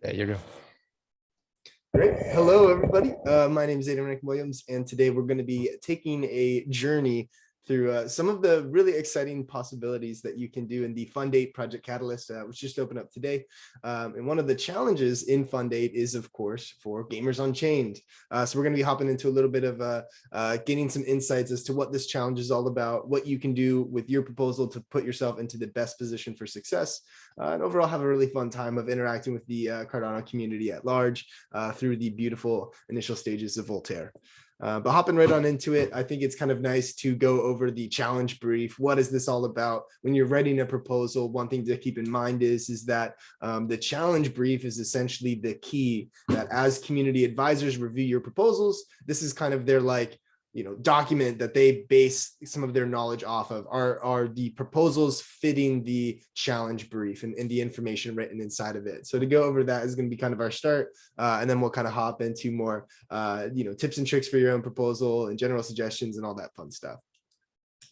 Yeah, you're good. Great. Hello, everybody. My name is Aidan Williams, and today we're going to be taking a journey through some of the really exciting possibilities that you can do in the Fund 8 Project Catalyst, which just opened up today. And one of the challenges in Fund 8 is, of course, for Gamers Unchained. So we're going to be hopping into a little bit of getting some insights as to what this challenge is all about, what you can do with your proposal to put yourself into the best position for success, and overall have a really fun time of interacting with the Cardano community at large through the beautiful initial stages of Voltaire. But hopping right on into it, I think it's kind of nice to go over the challenge brief. What is this all about? When you're writing a proposal, one thing to keep in mind is that the challenge brief is essentially the key that as community advisors review your proposals, this is kind of their document that they base some of their knowledge off of. Are the proposals fitting the challenge brief and the information written inside of it? So to go over that is going to be kind of our start, and then we'll kind of hop into more tips and tricks for your own proposal and general suggestions and all that fun stuff.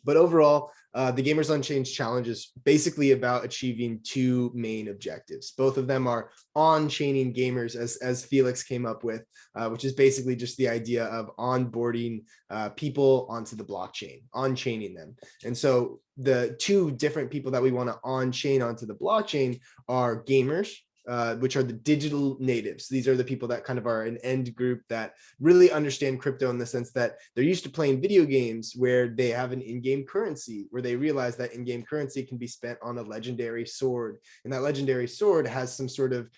But overall, the Gamers Unchained challenge is basically about achieving two main objectives. Both of them are on-chaining gamers, as Felix came up with, which is basically just the idea of onboarding people onto the blockchain, on-chaining them. And so the two different people that we want to on-chain onto the blockchain are gamers, which are the digital natives. These are the people that kind of are an end group that really understand crypto in the sense that they're used to playing video games where they have an in-game currency, where they realize that in-game currency can be spent on a legendary sword. And that legendary sword has some sort of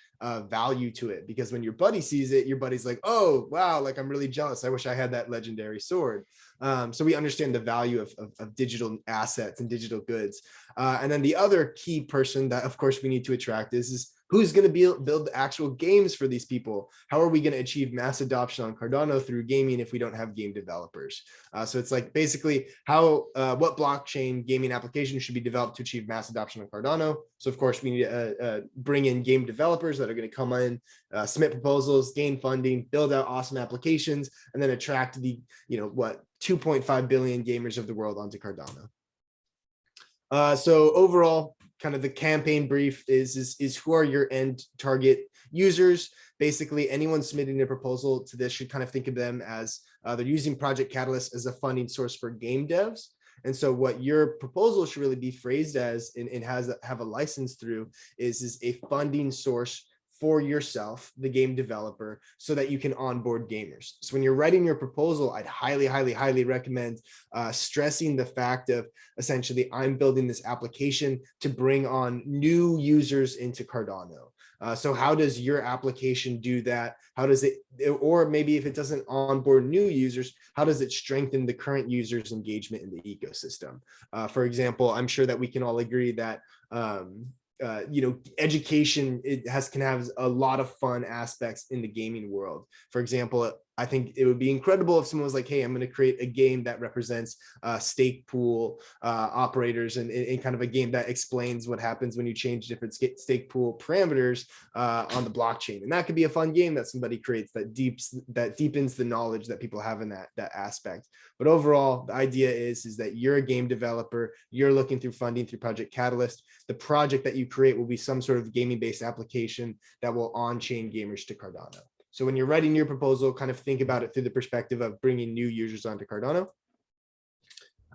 value to it, because when your buddy sees it, your buddy's like, oh, wow, like I'm really jealous. I wish I had that legendary sword. So we understand the value of digital assets and digital goods. And then the other key person that, of course, we need to attract is who's going to build the actual games for these people? How are we going to achieve mass adoption on Cardano through gaming if we don't have game developers? So it's like basically what blockchain gaming application should be developed to achieve mass adoption on Cardano. So of course we need to bring in game developers that are going to come in, submit proposals, gain funding, build out awesome applications, and then attract the 2.5 billion gamers of the world onto Cardano. So overall, kind of the campaign brief is who are your end target users. Basically, anyone submitting a proposal to this should kind of think of them as they're using Project Catalyst as a funding source for game devs. And so what your proposal should really be phrased as and have a license through is a funding source for yourself, the game developer, so that you can onboard gamers. So when you're writing your proposal, I'd highly, highly, highly recommend stressing the fact of essentially, I'm building this application to bring on new users into Cardano. So how does your application do that? How does it, or maybe if it doesn't onboard new users, how does it strengthen the current users' engagement in the ecosystem? For example, I'm sure that we can all agree that education can have a lot of fun aspects in the gaming world. For example, I think it would be incredible if someone was like, hey, I'm going to create a game that represents stake pool operators and kind of a game that explains what happens when you change different stake pool parameters on the blockchain. And that could be a fun game that somebody creates that deepens the knowledge that people have in that aspect. But overall, the idea is that you're a game developer, you're looking through funding through Project Catalyst. The project that you create will be some sort of gaming-based application that will on-chain gamers to Cardano. So when you're writing your proposal, kind of think about it through the perspective of bringing new users onto Cardano.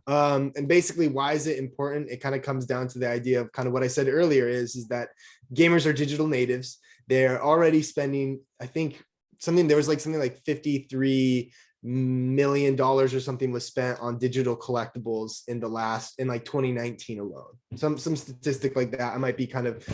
And basically, why is it important? It kind of comes down to the idea of kind of what I said earlier is that gamers are digital natives. They're already spending, I think, something like $53 million or something was spent on digital collectibles in like 2019 alone. Some statistic like that. I might be kind of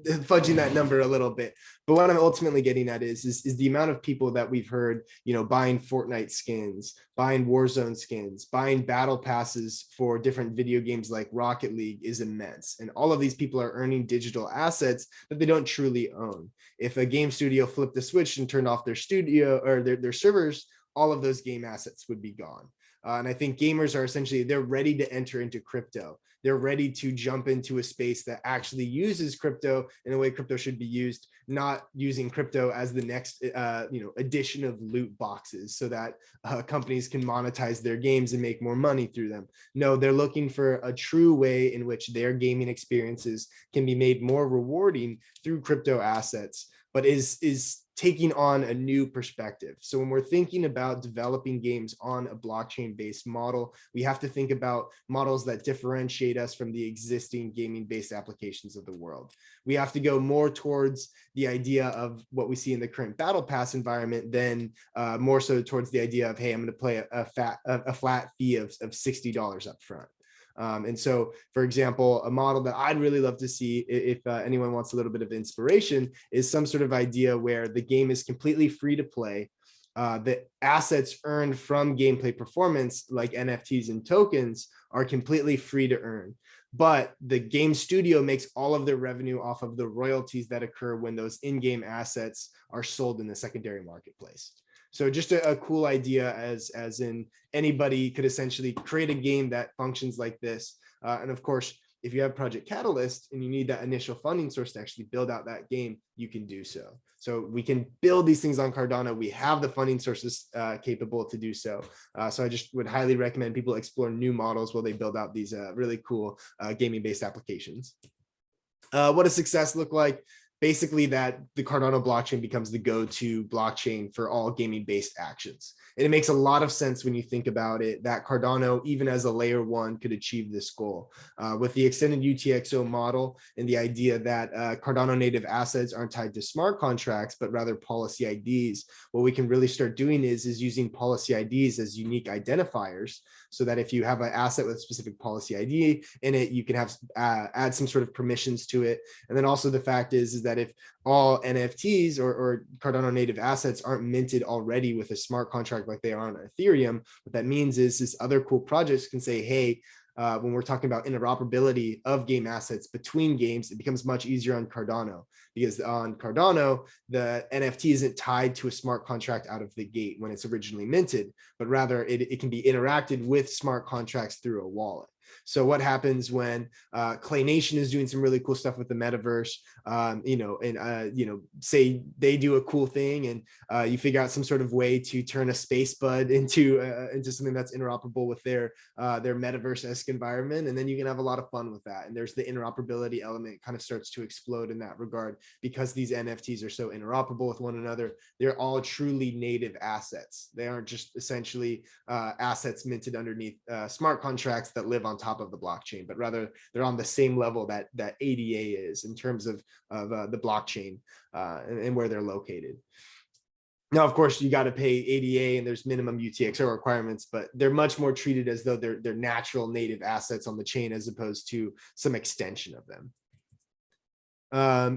fudging that number a little bit, but what I'm ultimately getting at is the amount of people that we've heard, buying Fortnite skins, buying Warzone skins, buying battle passes for different video games like Rocket League is immense. And all of these people are earning digital assets that they don't truly own. If a game studio flipped the switch and turned off their studio or their servers, all of those game assets would be gone. And I think gamers are essentially, they're ready to enter into crypto. they're ready to jump into a space that actually uses crypto in the way crypto should be used, not using crypto as the next addition of loot boxes so that companies can monetize their games and make more money through them. No, they're looking for a true way in which their gaming experiences can be made more rewarding through crypto assets, but is taking on a new perspective. So when we're thinking about developing games on a blockchain-based model, we have to think about models that differentiate us from the existing gaming-based applications of the world. We have to go more towards the idea of what we see in the current battle pass environment than more so towards the idea of, hey, I'm going to play a flat fee of $60 up front. And so, for example, a model that I'd really love to see, if anyone wants a little bit of inspiration, is some sort of idea where the game is completely free to play. The assets earned from gameplay performance, like NFTs and tokens, are completely free to earn. But the game studio makes all of their revenue off of the royalties that occur when those in-game assets are sold in the secondary marketplace. So just a cool idea, as in anybody could essentially create a game that functions like this. And of course, if you have Project Catalyst and you need that initial funding source to actually build out that game, you can do so. So we can build these things on Cardano. We have the funding sources capable to do so. So I just would highly recommend people explore new models while they build out these really cool gaming-based applications. What does success look like? Basically, that the Cardano blockchain becomes the go-to blockchain for all gaming-based actions. And it makes a lot of sense when you think about it, that Cardano, even as a layer one, could achieve this goal. With the extended UTXO model and the idea that Cardano native assets aren't tied to smart contracts, but rather policy IDs, what we can really start doing is using policy IDs as unique identifiers, so that if you have an asset with a specific policy ID in it, you can have add some sort of permissions to it. And then also the fact is that if all NFTs or Cardano native assets aren't minted already with a smart contract like they are on Ethereum, what that means is other cool projects can say, hey, when we're talking about interoperability of game assets between games, it becomes much easier on Cardano, because on Cardano, the NFT isn't tied to a smart contract out of the gate when it's originally minted, but rather it can be interacted with smart contracts through a wallet. So what happens when Clay Nation is doing some really cool stuff with the metaverse, say they do a cool thing and you figure out some sort of way to turn a space bud into something that's interoperable with their metaverse-esque environment, and then you can have a lot of fun with that. And there's the interoperability element kind of starts to explode in that regard, because these NFTs are so interoperable with one another. They're all truly native assets. They aren't just essentially assets minted underneath smart contracts that live on top of the blockchain, but rather they're on the same level that ADA is in terms of the blockchain and where they're located. Now, of course, you got to pay ADA and there's minimum UTXO requirements, but they're much more treated as though they're natural native assets on the chain as opposed to some extension of them.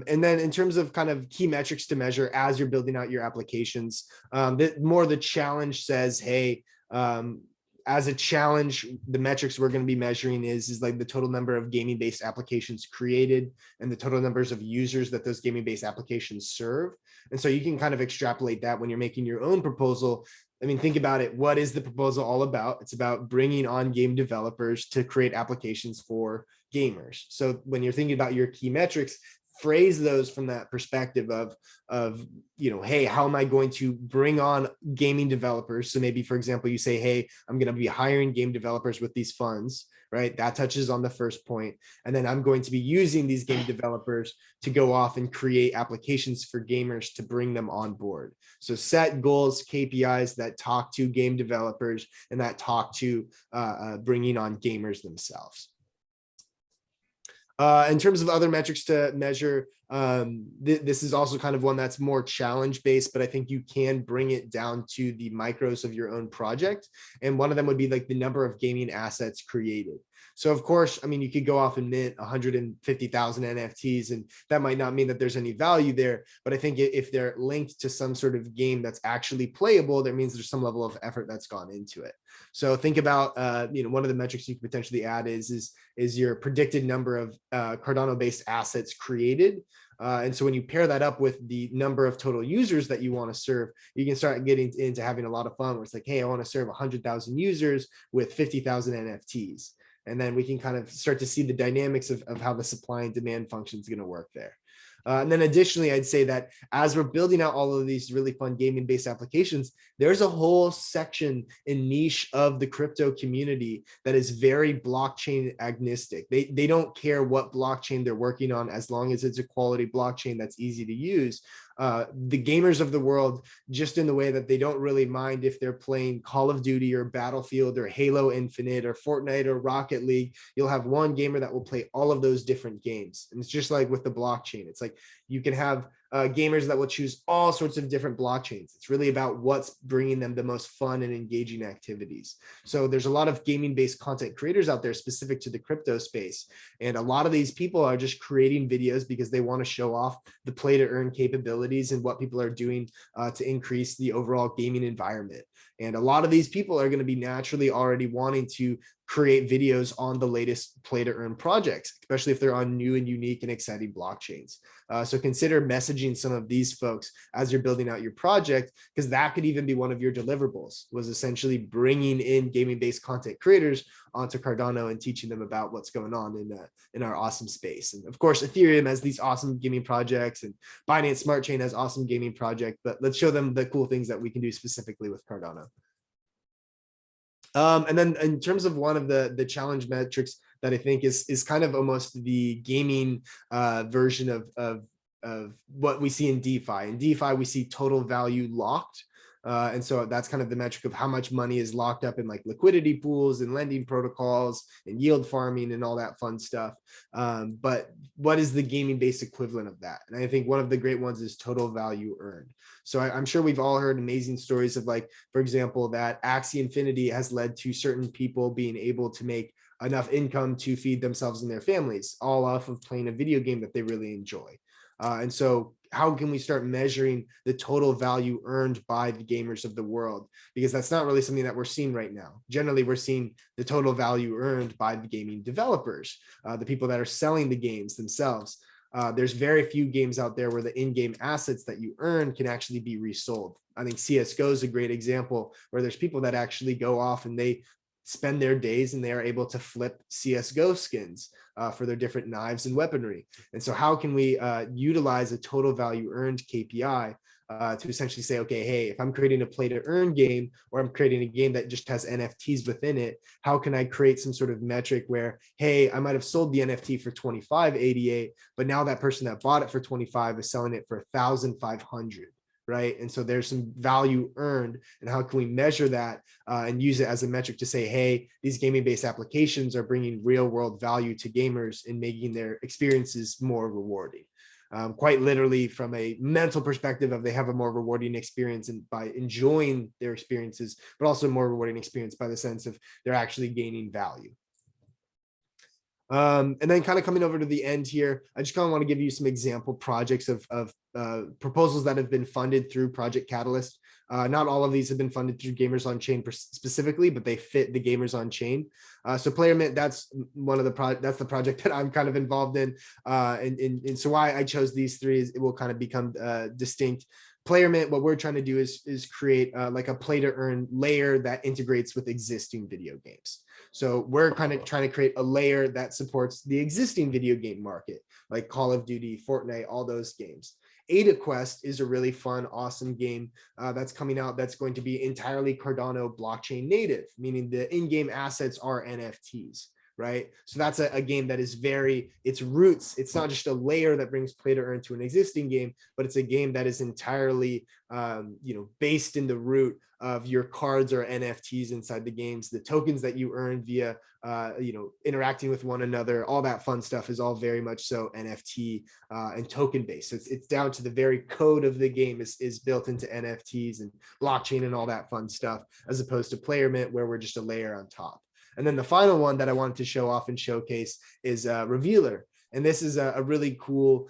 And then in terms of kind of key metrics to measure as you're building out your applications, the challenge says, hey, as a challenge, the metrics we're going to be measuring is like the total number of gaming-based applications created and the total numbers of users that those gaming-based applications serve. And so you can kind of extrapolate that when you're making your own proposal. I mean, think about it. What is the proposal all about? It's about bringing on game developers to create applications for gamers. So when you're thinking about your key metrics, phrase those from that perspective of hey, how am I going to bring on gaming developers? So maybe, for example, you say, hey, I'm going to be hiring game developers with these funds, right? That touches on the first point. And then I'm going to be using these game developers to go off and create applications for gamers to bring them on board. So set goals, KPIs that talk to game developers and that talk to bringing on gamers themselves. In terms of other metrics to measure, this is also kind of one that's more challenge based, but I think you can bring it down to the micros of your own project. And one of them would be like the number of gaming assets created. So of course, I mean, you could go off and mint 150,000 NFTs, and that might not mean that there's any value there. But I think if they're linked to some sort of game that's actually playable, that means there's some level of effort that's gone into it. So think about, one of the metrics you could potentially add is your predicted number of Cardano-based assets created. And so when you pair that up with the number of total users that you want to serve, you can start getting into having a lot of fun where it's like, hey, I want to serve 100,000 users with 50,000 NFTs. And then we can kind of start to see the dynamics of how the supply and demand function is going to work there. And then additionally, I'd say that as we're building out all of these really fun gaming-based applications, there's a whole section and niche of the crypto community that is very blockchain agnostic. They don't care what blockchain they're working on as long as it's a quality blockchain that's easy to use. The gamers of the world, just in the way that they don't really mind if they're playing Call of Duty or Battlefield or Halo Infinite or Fortnite or Rocket League, you'll have one gamer that will play all of those different games. And it's just like with the blockchain. It's like you can have gamers that will choose all sorts of different blockchains. It's really about what's bringing them the most fun and engaging activities. So there's a lot of gaming-based content creators out there specific to the crypto space. And a lot of these people are just creating videos because they want to show off the play to earn capabilities and what people are doing to increase the overall gaming environment. And a lot of these people are going to be naturally already wanting to create videos on the latest play to earn projects, especially if they're on new and unique and exciting blockchains. So consider messaging some of these folks as you're building out your project, because that could even be one of your deliverables, was essentially bringing in gaming-based content creators onto Cardano and teaching them about what's going on in our awesome space. And of course, Ethereum has these awesome gaming projects, and Binance Smart Chain has awesome gaming project, but let's show them the cool things that we can do specifically with Cardano. And then in terms of one of the challenge metrics that I think is kind of almost the gaming version of what we see in DeFi. In DeFi, we see total value locked. And so that's kind of the metric of how much money is locked up in like liquidity pools and lending protocols and yield farming and all that fun stuff. But what is the gaming based equivalent of that? And I think one of the great ones is total value earned. So I'm sure we've all heard amazing stories of, like, for example, that Axie Infinity has led to certain people being able to make enough income to feed themselves and their families, all off of playing a video game that they really enjoy. And so how can we start measuring the total value earned by the gamers of the world? Because that's not really something that we're seeing right now. Generally, we're seeing the total value earned by the gaming developers, the people that are selling the games themselves. There's very few games out there where the in-game assets that you earn can actually be resold. I think CSGO is a great example where there's people that actually go off and they spend their days and they are able to flip CSGO skins for their different knives and weaponry. And so how can we utilize a total value earned KPI to essentially say, okay, hey, if I'm creating a play to earn game, or I'm creating a game that just has NFTs within it, how can I create some sort of metric where, hey, I might have sold the NFT for 25.88, but now that person that bought it for 25 is selling it for 1,500. Right. And so there's some value earned, and how can we measure that and use it as a metric to say, hey, these gaming based applications are bringing real world value to gamers and making their experiences more rewarding. Quite literally from a mental perspective of they have a more rewarding experience and by enjoying their experiences, but also a more rewarding experience by the sense of they're actually gaining value. And then kind of coming over to the end here, I just kind of want to give you some example projects of proposals that have been funded through Project Catalyst. Not all of these have been funded through Gamers on Chain specifically, but they fit the Gamers on Chain. So PlayerMint, that's one of the that's the project that I'm kind of involved in. And so why I chose these three is it will kind of become distinct. PlayerMint, what we're trying to do is create like a play to earn layer that integrates with existing video games. So we're kind of trying to create a layer that supports the existing video game market, like Call of Duty, Fortnite, all those games. Ada Quest is a really fun, awesome game that's coming out that's going to be entirely Cardano blockchain native, meaning the in-game assets are NFTs. Right. So that's a game that is its roots. It's not just a layer that brings play to earn to an existing game, but it's a game that is entirely, based in the root of your cards or NFTs inside the games, the tokens that you earn via, interacting with one another, all that fun stuff is all very much so NFT and token based. So it's down to the very code of the game is built into NFTs and blockchain and all that fun stuff, as opposed to PlayerMint, where we're just a layer on top. And then the final one that I wanted to show off and showcase is Revealer. And this is a really cool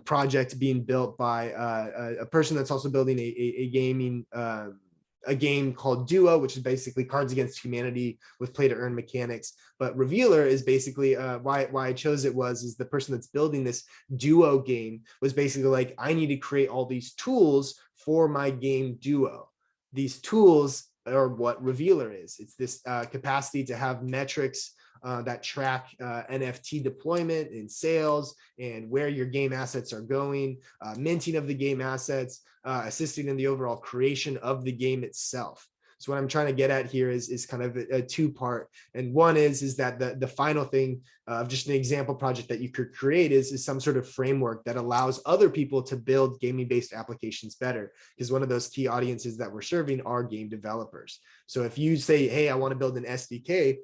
project being built by a person that's also building a game called Duo, which is basically Cards Against Humanity with play to earn mechanics. But Revealer is basically why I chose it is the person that's building this Duo game was basically like, I need to create all these tools for my game Duo. These tools or what Revealer is. It's this capacity to have metrics that track NFT deployment and sales and where your game assets are going, minting of the game assets, assisting in the overall creation of the game itself. So what I'm trying to get at here is kind of a two-part. And one is that the final thing of just an example project that you could create is some sort of framework that allows other people to build gaming-based applications better. Because one of those key audiences that we're serving are game developers. So if you say, hey, I want to build an SDK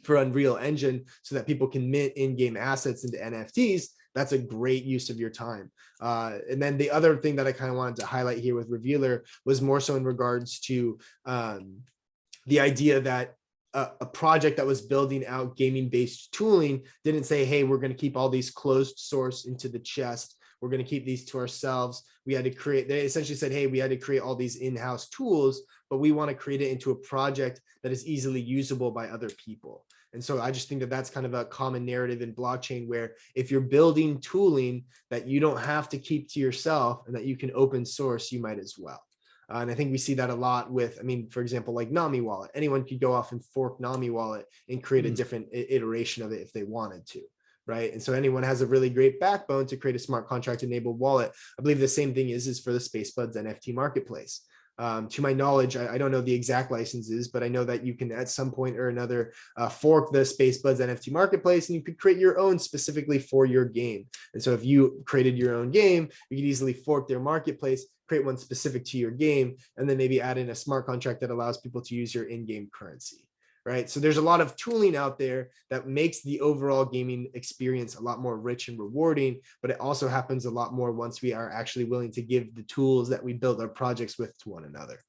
for Unreal Engine so that people can mint in-game assets into NFTs, that's a great use of your time. And then the other thing that I kind of wanted to highlight here with Revealer was more so in regards to the idea that a project that was building out gaming-based tooling didn't say, hey, we're going to keep all these closed source into the chest. We're going to keep these to ourselves. We had to create, they essentially said, hey, we had to create all these in-house tools, but we want to create it into a project that is easily usable by other people. And so I just think that that's kind of a common narrative in blockchain, where if you're building tooling that you don't have to keep to yourself and that you can open source, you might as well. And I think we see that a lot with, I mean, for example, like Nami Wallet. Anyone could go off and fork Nami Wallet and create a different iteration of it if they wanted to, right? And so anyone has a really great backbone to create a smart contract enabled wallet. I believe the same thing is for the SpaceBuds NFT marketplace. To my knowledge, I don't know the exact licenses, but I know that you can at some point or another fork the SpaceBuds NFT marketplace, and you could create your own specifically for your game. And so if you created your own game, you could easily fork their marketplace, create one specific to your game, and then maybe add in a smart contract that allows people to use your in-game currency. Right. So there's a lot of tooling out there that makes the overall gaming experience a lot more rich and rewarding, but it also happens a lot more once we are actually willing to give the tools that we build our projects with to one another.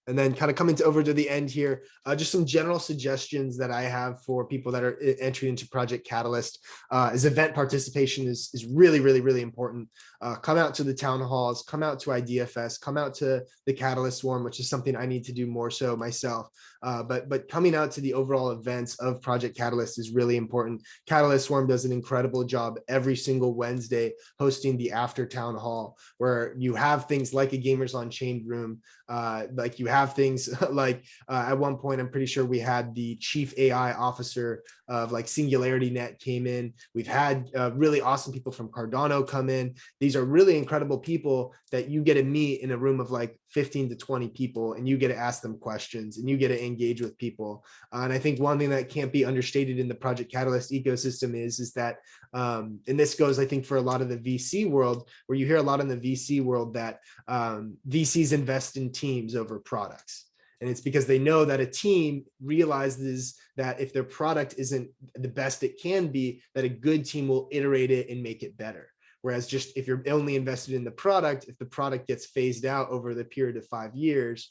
And then kind of coming over to the end here, just some general suggestions that I have for people that are entering into Project Catalyst. Is event participation is really, really, really important. Come out to the town halls, come out to IdeaFest, come out to the Catalyst Swarm, which is something I need to do more so myself. But coming out to the overall events of Project Catalyst is really important. Catalyst Swarm does an incredible job every single Wednesday hosting the after town hall, where you have things like a Gamers on Chain room, like you have things like at one point, I'm pretty sure we had the chief AI officer of like Singularity Net came in. We've had really awesome people from Cardano come in. These are really incredible people that you get to meet in a room of like 15 to 20 people, and you get to ask them questions and you get to engage with people. And I think one thing that can't be understated in the Project Catalyst ecosystem is that, and this goes, I think, for a lot of the VC world, where you hear a lot in the VC world that VCs invest in teams over products. And it's because they know that a team realizes that if their product isn't the best it can be, that a good team will iterate it and make it better. Whereas just if you're only invested in the product, if the product gets phased out over the period of 5 years,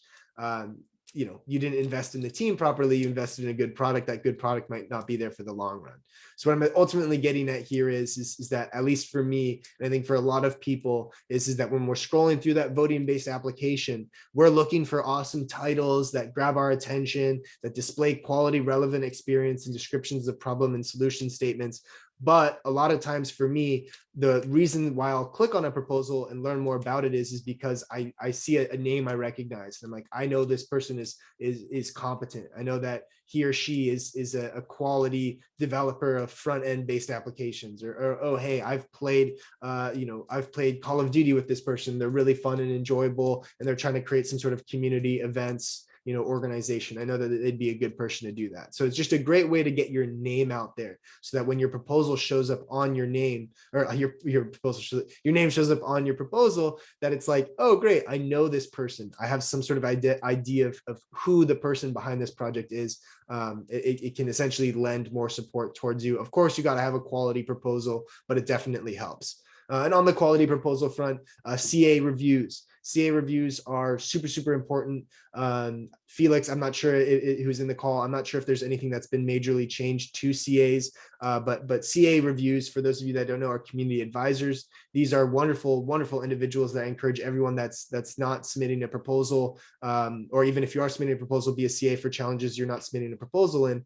you know, you didn't invest in the team properly, you invested in a good product. That good product might not be there for the long run. So what I'm ultimately getting at here is that, at least for me, and I think for a lot of people, is that when we're scrolling through that voting-based application, we're looking for awesome titles that grab our attention, that display quality, relevant experience and descriptions of problem and solution statements. But a lot of times for me, the reason why I'll click on a proposal and learn more about it is because I see a name I recognize. And I'm like, I know this person is competent. I know that he or she is a quality developer of front-end based applications, or oh, hey, I've played I've played Call of Duty with this person. They're really fun and enjoyable, and they're trying to create some sort of community events, you know, organization. I know that they'd be a good person to do that. So it's just a great way to get your name out there, so that when your proposal shows up on your name, or your proposal, your name shows up on your proposal, that it's like, oh, great, I know this person. I have some sort of idea of who the person behind this project is. It can essentially lend more support towards you. Of course, you got to have a quality proposal, but it definitely helps. And on the quality proposal front, CA reviews. CA reviews are super, super important. Felix, I'm not sure who's in the call. I'm not sure if there's anything that's been majorly changed to CAs, but CA reviews, for those of you that don't know, are community advisors. These are wonderful, wonderful individuals that I encourage everyone that's not submitting a proposal, or even if you are submitting a proposal, be a CA for challenges you're not submitting a proposal in.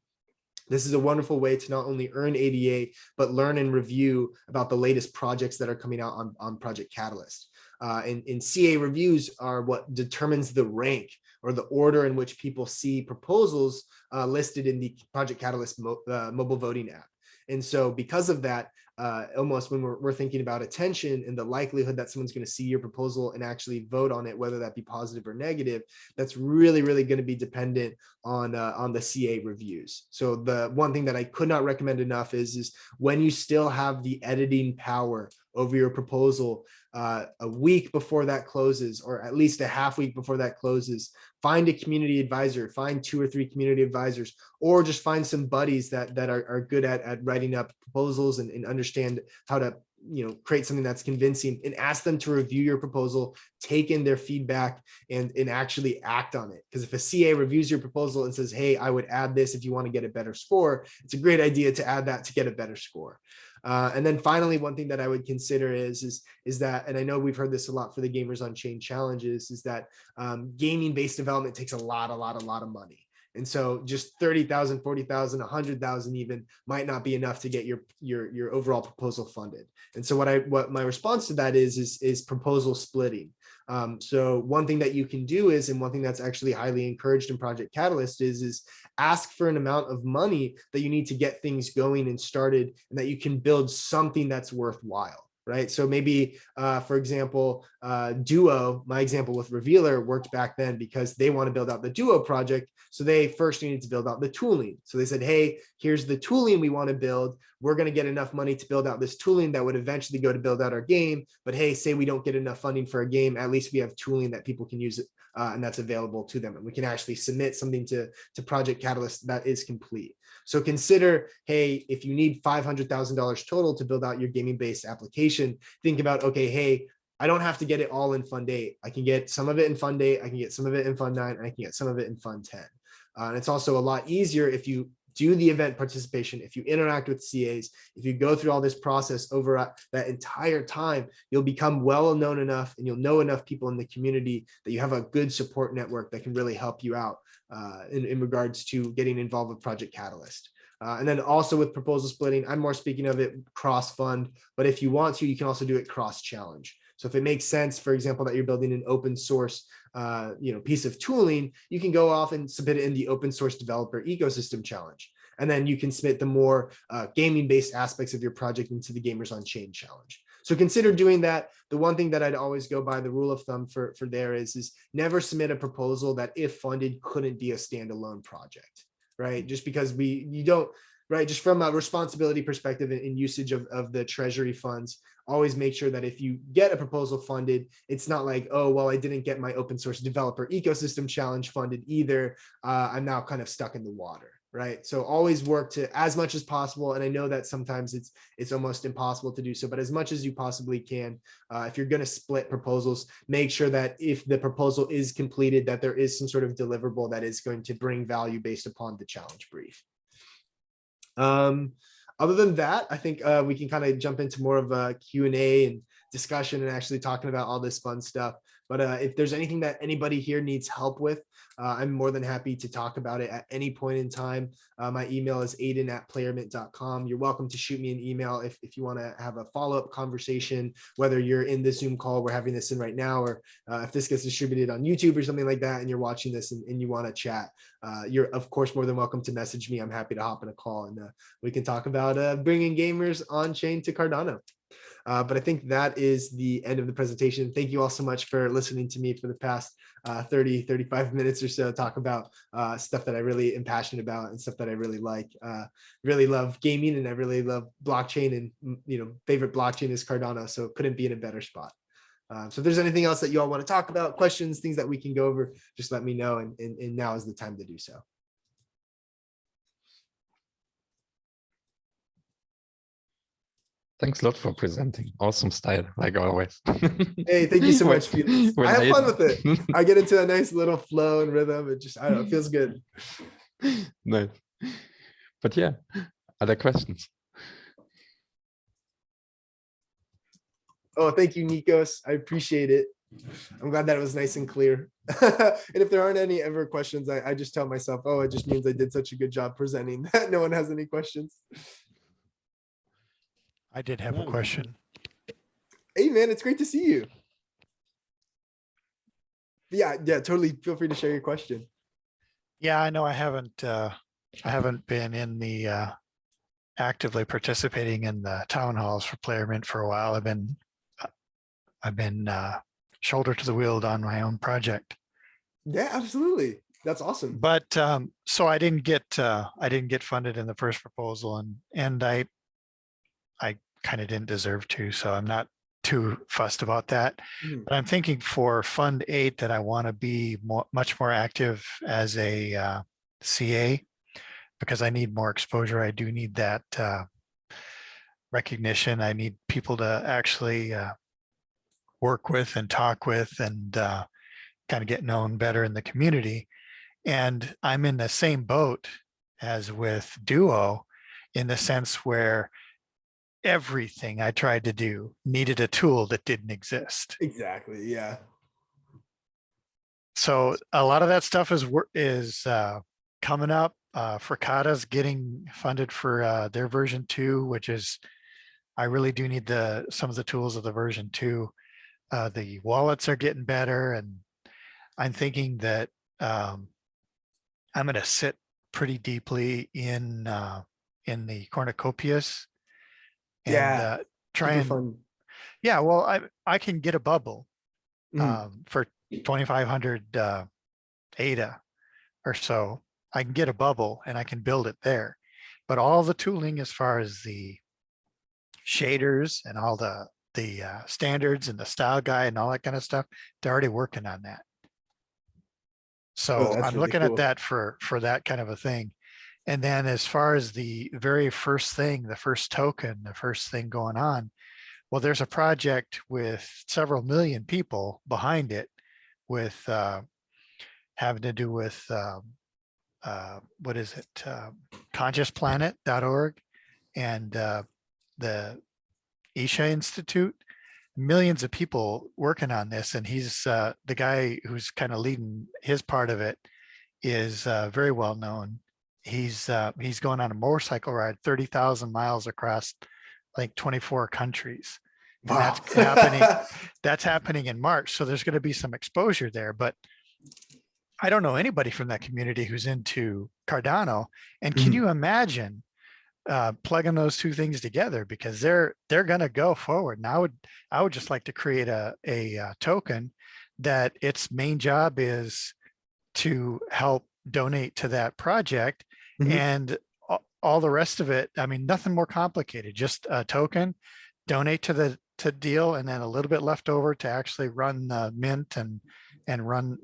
This is a wonderful way to not only earn ADA, but learn and review about the latest projects that are coming out on Project Catalyst. And CA reviews are what determines the rank or the order in which people see proposals listed in the Project Catalyst mobile voting app. And so because of that, almost when we're thinking about attention and the likelihood that someone's going to see your proposal and actually vote on it, whether that be positive or negative, that's really, really going to be dependent on the CA reviews. So the one thing that I could not recommend enough is when you still have the editing power over your proposal, a week before that closes, or at least a half week before that closes, find a community advisor, find 2 or 3 community advisors, or just find some buddies that are good at writing up proposals and understand how to create something that's convincing, and ask them to review your proposal, take in their feedback, and actually act on it. Because if a CA reviews your proposal and says, hey, I would add this if you want to get a better score, it's a great idea to add that to get a better score. And then finally, one thing that I would consider is that, and I know we've heard this a lot for the Gamers on Chain challenges, is that gaming-based development takes a lot of money. And so just 30,000, 40,000, 100,000 even might not be enough to get your overall proposal funded. And so what my response to that is proposal splitting. So one thing that you can do is, and one thing that's actually highly encouraged in Project Catalyst is ask for an amount of money that you need to get things going and started, and that you can build something that's worthwhile. Right. So maybe, for example, Duo, my example with Revealer worked back then because they want to build out the Duo project. So they first needed to build out the tooling. So they said, hey, here's the tooling we want to build. We're going to get enough money to build out this tooling that would eventually go to build out our game. But hey, say we don't get enough funding for a game, at least we have tooling that people can use it, and that's available to them. And we can actually submit something to Project Catalyst that is complete. So consider, hey, if you need $500,000 total to build out your gaming-based application, think about, okay, hey, I don't have to get it all in Fund 8. I can get some of it in Fund 8, I can get some of it in Fund 9, and I can get some of it in Fund 10. And it's also a lot easier if you do the event participation, if you interact with CAs, if you go through all this process over that entire time, you'll become well known enough and you'll know enough people in the community that you have a good support network that can really help you out in regards to getting involved with Project Catalyst. And then also with proposal splitting, I'm more speaking of it cross-fund, but if you want to, you can also do it cross-challenge. So if it makes sense, for example, that you're building an open source piece of tooling, you can go off and submit it in the open source developer ecosystem challenge. And then you can submit the more gaming-based aspects of your project into the Gamers on Chain challenge. So consider doing that. The one thing that I'd always go by, the rule of thumb for there is never submit a proposal that, if funded, couldn't be a standalone project, right? Just because you don't, right? Just from a responsibility perspective and usage of the treasury funds, always make sure that if you get a proposal funded, it's not like, oh, well, I didn't get my open source developer ecosystem challenge funded either. I'm now kind of stuck in the water. Right. So always work to, as much as possible. And I know that sometimes it's almost impossible to do so, but as much as you possibly can, if you're going to split proposals, make sure that if the proposal is completed, that there is some sort of deliverable that is going to bring value based upon the challenge brief. Other than that, I think we can kind of jump into more of a Q&A and discussion and actually talking about all this fun stuff. But if there's anything that anybody here needs help with, I'm more than happy to talk about it at any point in time. My email is aiden@playermint.com. You're welcome to shoot me an email if you want to have a follow-up conversation, whether you're in the Zoom call we're having this in right now, or if this gets distributed on YouTube or something like that, and you're watching this and you want to chat, you're of course more than welcome to message me. I'm happy to hop in a call and we can talk about bringing gamers on chain to Cardano. But I think that is the end of the presentation. Thank you all so much for listening to me for the past 35 minutes or so, talk about stuff that I really am passionate about and stuff that I really like. Really love gaming, and I really love blockchain, and favorite blockchain is Cardano, so it couldn't be in a better spot. So if there's anything else that you all want to talk about, questions, things that we can go over, just let me know, and now is the time to do so. Thanks a lot for presenting. Awesome style, like always. Hey, thank you so much, Felix. I have fun with it. I get into a nice little flow and rhythm. It just, I don't know, it feels good. Nice. But yeah, other questions? Oh, thank you, Nikos. I appreciate it. I'm glad that it was nice and clear. And if there aren't any ever questions, I just tell myself, oh, it just means I did such a good job presenting that no one has any questions. I did have a question. Hey, man, it's great to see you. Yeah, totally. Feel free to share your question. Yeah, I know I haven't been in the actively participating in the town halls for Player Mint for a while. I've been shoulder to the wheel on my own project. Yeah, absolutely. That's awesome. But so I didn't get funded in the first proposal, and I kind of didn't deserve to, so I'm not too fussed about that. Mhm. But I'm thinking for Fund 8 that I want to be much more active as a CA, because I need more exposure. I do need that recognition. I need people to actually work with and talk with and kind of get known better in the community. And I'm in the same boat as with Duo, in the sense where everything I tried to do needed a tool that didn't exist. Exactly. Yeah. So a lot of that stuff is coming up. Fricata's getting funded for their version 2, which is, I really do need some of the tools of the version 2. The wallets are getting better, and I'm thinking that I'm going to sit pretty deeply in the cornucopias and Yeah. try Super and fun. yeah. Well, I can get a bubble Mhm. for 2,500 ADA or so. I can get a bubble and I can build it there. But all the tooling, as far as the shaders and all the standards and the style guide and all that kind of stuff, they're already working on that. Oh, So that's I'm really looking at cool. that for that kind of a thing. And then as far as the very first thing, the first token, the first thing going on, well, there's a project with several million people behind it, with having to do with what is it, consciousplanet.org and the Isha Institute. Millions of people working on this, and he's the guy who's kind of leading his part of it is very well known. He's going on a motorcycle ride 30,000 miles across like 24 countries, and Wow. that's happening in March. So there's going to be some exposure there, but I don't know anybody from that community who's into Cardano. And can Mhm. you imagine plugging those two things together, because they're going to go forward. And I would just like to create a token that its main job is to help donate to that project, Mhm. and all the rest of it. I mean, nothing more complicated, just a token, donate to the deal, and then a little bit left over to actually run the mint and run,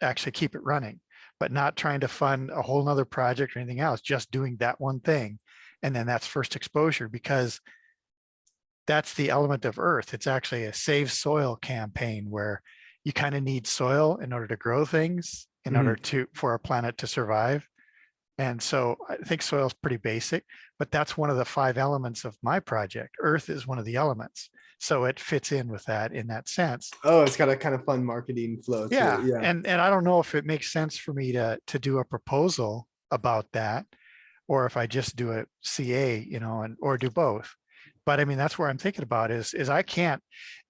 actually keep it running, but not trying to fund a whole nother project or anything else, just doing that one thing. And then that's first exposure, because that's the element of earth. It's actually a save soil campaign where you kind of need soil in order to grow things, in order for our planet to survive. And so I think soil is pretty basic, but that's one of the 5 elements of my project. Earth is one of the elements. So it fits in with that in that sense. Oh, it's got a kind of fun marketing flow to Yeah. it. Yeah. And I don't know if it makes sense for me to do a proposal about that, or if I just do a CA, or do both. But I mean, that's where I'm thinking about is I can't,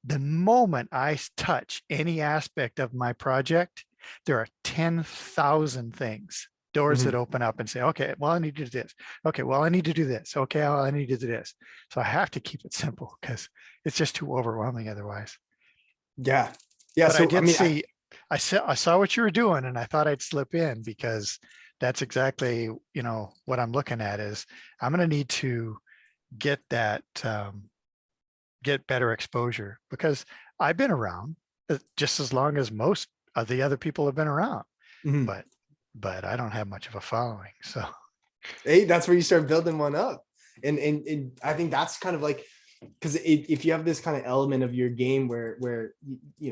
the moment I touch any aspect of my project, there are 10,000 things, doors that Mhm. open up and say, okay, well, I need to do this. Okay, well, I need to do this. Okay, well, I need to do this. So I have to keep it simple, because it's just too overwhelming otherwise. Yeah. Yeah. But I So, I did mean, see, I saw what you were doing, and I thought I'd slip in, because that's exactly, what I'm looking at is I'm going to need to get that, get better exposure, because I've been around just as long as most of the other people have been around, mhm. but I don't have much of a following. So Hey, that's where you start building one up. And I think that's kind of like, because if you have this kind of element of your game where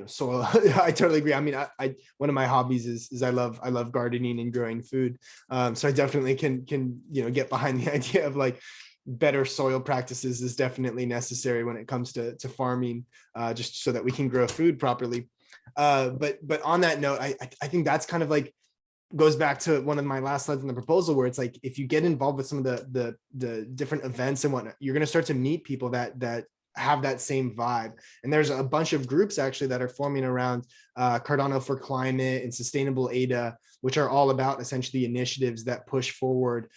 soil, I totally agree. I mean, I one of my hobbies is I love gardening and growing food. So I definitely can get behind the idea of like better soil practices is definitely necessary when it comes to farming, just so that we can grow food properly. But on that note, I think that's kind of like goes back to one of my last slides in the proposal, where it's like, if you get involved with some of the different events and whatnot, you're going to start to meet people that have that same vibe. And there's a bunch of groups actually that are forming around Cardano for Climate and Sustainable ADA, which are all about essentially initiatives that push forward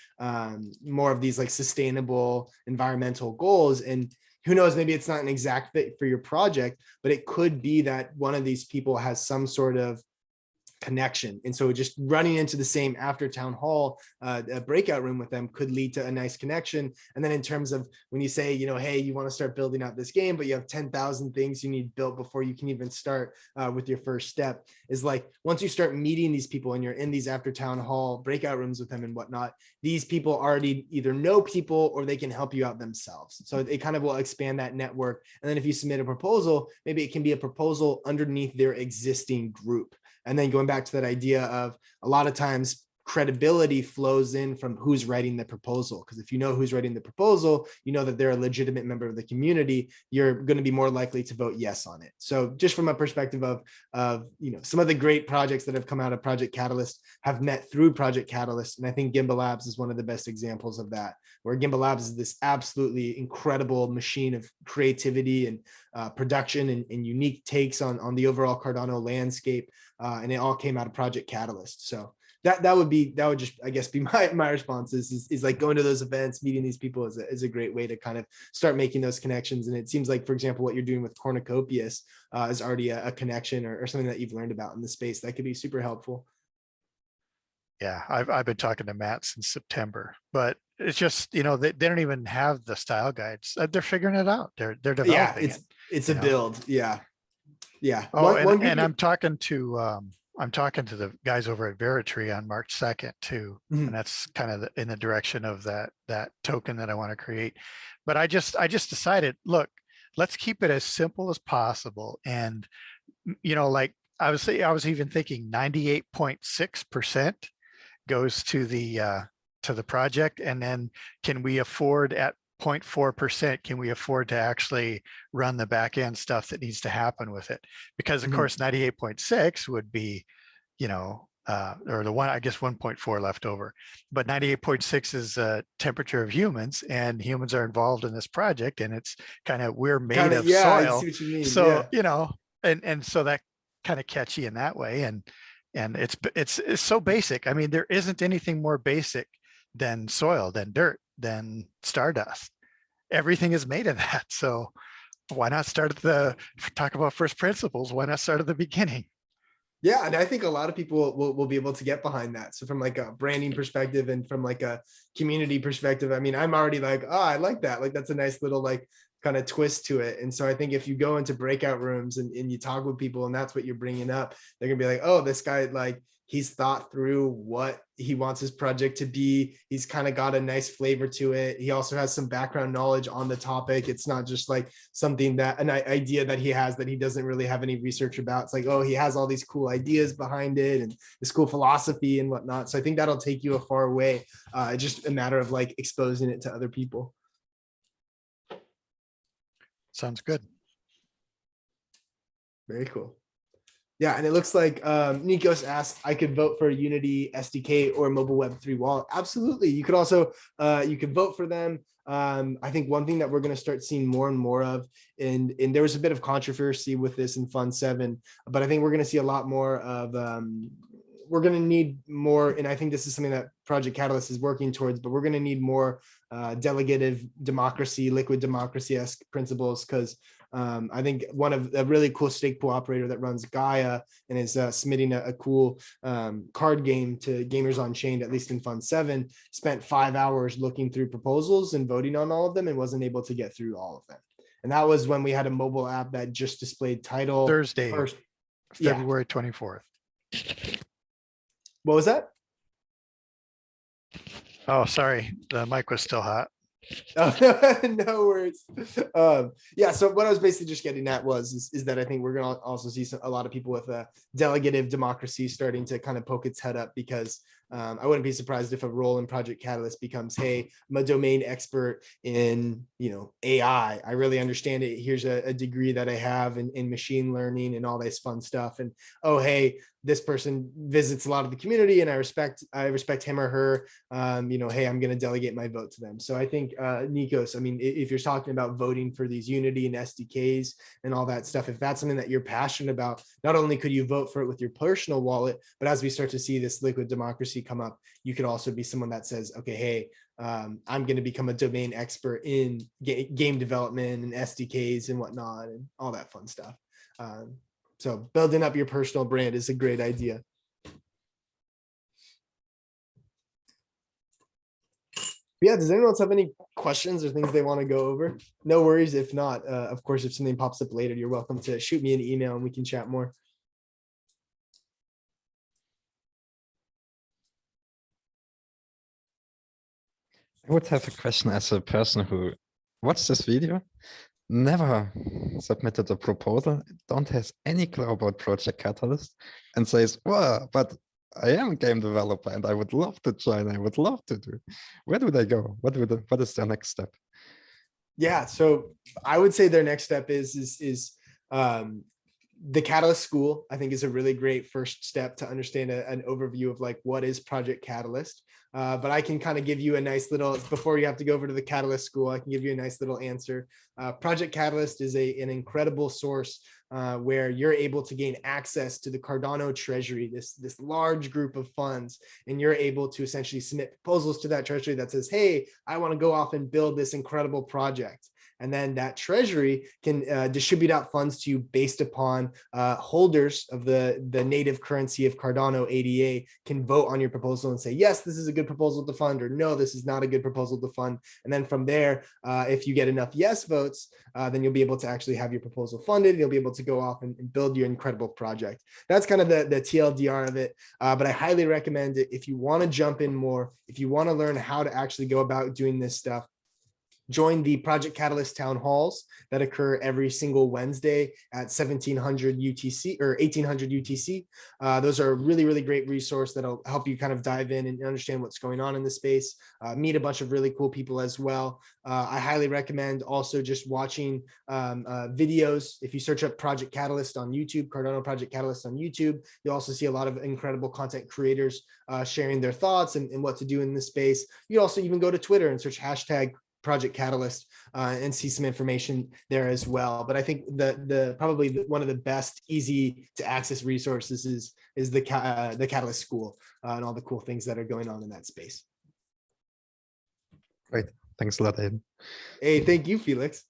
more of these like sustainable environmental goals. And who knows, maybe it's not an exact fit for your project, but it could be that one of these people has some sort of connection. And so just running into the same after town hall, a breakout room with them could lead to a nice connection. And then in terms of when you say, you know, hey, you want to start building out this game, but you have 10,000 things you need built before you can even start with your first step, is like, once you start meeting these people and you're in these after town hall breakout rooms with them and whatnot, these people already either know people or they can help you out themselves. So it kind of will expand that network. And then if you submit a proposal, maybe it can be a proposal underneath their existing group. And then going back to that idea of a lot of times credibility flows in from who's writing the proposal. Because if you know who's writing the proposal, you know that they're a legitimate member of the community, you're going to be more likely to vote yes on it. So just from a perspective of you know, some of the great projects that have come out of Project Catalyst have met through Project Catalyst. And I think Gimbal Labs is one of the best examples of that, where Gimbal Labs is this absolutely incredible machine of creativity and production and unique takes on the overall Cardano landscape. And it all came out of Project Catalyst. So that would just, I guess, be my response is like going to those events, meeting these people is a great way to kind of start making those connections. And it seems like, for example, what you're doing with Cornucopias is already a connection or something that you've learned about in the space that could be super helpful. Yeah, I've been talking to Matt since September, but it's just, you know, they don't even have the style guides. They're figuring it out. They're developing Yeah, it. It's a build. Yeah. Oh, and I'm talking to the guys over at Veritree on March 2nd too. Mhm. And that's kind of in the direction of that token that I want to create. But I just decided, look, let's keep it as simple as possible. And, you know, like I was even thinking 98.6% goes to the project. And then can we afford at 0.4%, can we afford to actually run the back end stuff that needs to happen with it? Because of course 98.6 would be, you know, or the one, I guess 1.4 left over, but 98.6 is a temperature of humans, and humans are involved in this project, and it's kind of, we're made of I soil. see what you mean. So, Yeah. you know, and so that kind of catchy in that way. And it's so basic. I mean, there isn't anything more basic than soil, than dirt, than stardust. Everything is made of that. So why not start at talk about first principles? Why not start at the beginning? Yeah, and I think a lot of people will be able to get behind that. So from like a branding perspective and from like a community perspective, I mean, I'm already like, oh, I like that. Like, that's a nice little like kind of twist to it. And so I think if you go into breakout rooms and you talk with people and that's what you're bringing up, they're gonna be like, oh, this guy, like, he's thought through what he wants his project to be. He's kind of got a nice flavor to it. He also has some background knowledge on the topic. It's not just like something that, an idea that he has that he doesn't really have any research about. It's like, oh, he has all these cool ideas behind it and this cool philosophy and whatnot. So I think that'll take you a far way. Just a matter of like exposing it to other people. Sounds good. Very cool. Yeah, and it looks like Nikos asked, I could vote for a Unity SDK or mobile Web3 wallet. Absolutely. You could also, you could vote for them. I think one thing that we're going to start seeing more and more of, and there was a bit of controversy with this in Fund 7, but I think we're going to see a lot more of, we're going to need more, and I think this is something that Project Catalyst is working towards, but we're going to need more delegative democracy, liquid democracy-esque principles, because I think one of a really cool stake pool operator that runs Gaia and is submitting a cool card game to Gamers on Chain, at least in Fund 7, spent 5 hours looking through proposals and voting on all of them and wasn't able to get through all of them. And that was when we had a mobile app that just displayed title. Thursday, February 24th. What was that? Oh, sorry. The mic was still hot. Oh, no worries. Yeah, so what I was basically just getting at is that I think we're going to also see a lot of people with a delegative democracy starting to kind of poke its head up, because I wouldn't be surprised if a role in Project Catalyst becomes, hey, I'm a domain expert in, AI. I really understand it. Here's a degree that I have in machine learning and all this fun stuff. And oh, hey, this person visits a lot of the community and I respect him or her. Hey, I'm going to delegate my vote to them. So I think, Nikos, I mean, if you're talking about voting for these Unity and SDKs and all that stuff, if that's something that you're passionate about, not only could you vote for it with your personal wallet, but as we start to see this liquid democracy come up, you could also be someone that says, okay, hey, I'm going to become a domain expert in game development and SDKs and whatnot and all that fun stuff. So building up your personal brand is a great idea. Yeah, does anyone else have any questions or things they want to go over? No worries. If not, of course, if something pops up later, you're welcome to shoot me an email and we can chat more. I would have a question as a person who watched this video, never submitted a proposal, don't have any clue about Project Catalyst, and says, well, but I am a game developer and I would love to join. I would love to do. Where do they go? What is their next step? Yeah, so I would say their next step is the Catalyst School. I think is a really great first step to understand an overview of like what is Project Catalyst. But I can kind of give you a nice little, before you have to go over to the Catalyst School, I can give you a nice little answer. Project Catalyst is an incredible source where you're able to gain access to the Cardano treasury, this large group of funds, and you're able to essentially submit proposals to that treasury that says, hey, I want to go off and build this incredible project. And then that treasury can distribute out funds to you based upon holders of the native currency of Cardano ADA can vote on your proposal and say, yes, this is a good proposal to fund, or no, this is not a good proposal to fund. And then from there, if you get enough yes votes, then you'll be able to actually have your proposal funded. You'll be able to go off and build your incredible project. That's kind of the TLDR of it. But I highly recommend it if you want to jump in more, if you want to learn how to actually go about doing this stuff. Join the Project Catalyst town halls that occur every single Wednesday at 1700 UTC or 1800 UTC. Those are a really, really great resource that'll help you kind of dive in and understand what's going on in the space, meet a bunch of really cool people as well. I highly recommend also just watching videos. If you search up Project Catalyst on YouTube, Cardano Project Catalyst on YouTube, you'll also see a lot of incredible content creators sharing their thoughts and what to do in this space. You also even go to Twitter and search hashtag Project Catalyst and see some information there as well. But I think probably one of the best easy to access resources is the Catalyst School and all the cool things that are going on in that space. Great. Thanks a lot, Aiden. Hey, thank you, Felix.